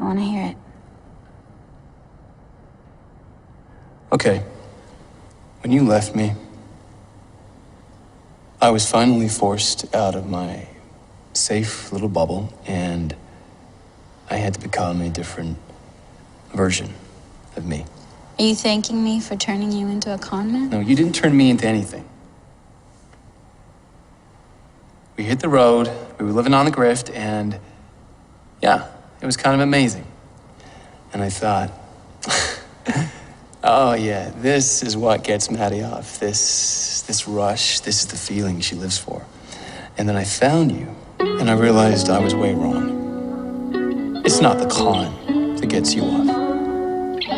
want to hear it. Okay. When you left me, I was finally forced out of my safe little bubble, and I had to become a different version of me. Are you thanking me for turning you into a con man? No, you didn't turn me into anything. We hit the road, we were living on the grift, and yeah, it was kind of amazing. And I thought, oh yeah, this is what gets Maddie off. This rush, this is the feeling she lives for. And then I found you, and I realized I was way wrong. It's not the con that gets you off.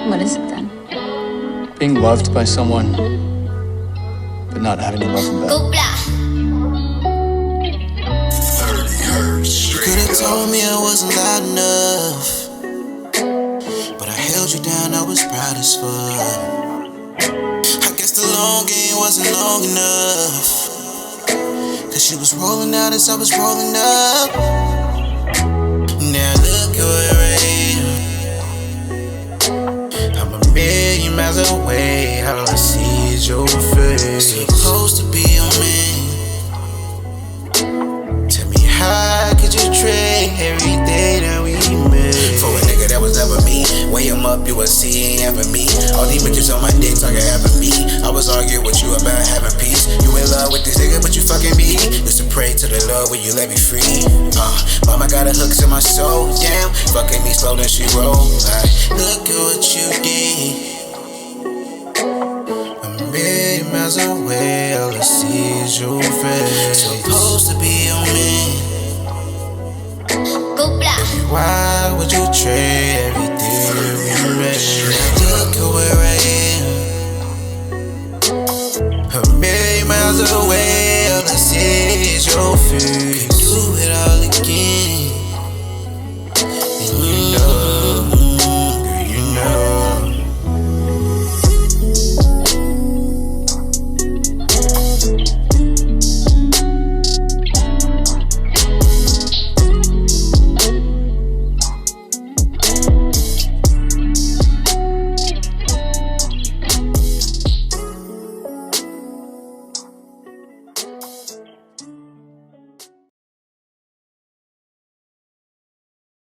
What is it then? Being loved by someone, but not having to love them back. You could've told me I wasn't loud enough, but I held you down, I was proud as fuck. I guess the long game wasn't long enough, cause she was rolling out as I was rolling up. Now look where I am. I'm a million miles away, all I see is your face. Supposed to be your man. Tell me how could you trade every day that we made? For a nigga that was ever me, weigh him up, you will see, ain't ever me. All these bitches on my dick talking ever me. I was arguing with you about having peace. You in love with this nigga, but you fucking me. Used to pray to the Lord, will you let me free? Mama got a hooks in my soul, damn. Fucking me slow, then she roll.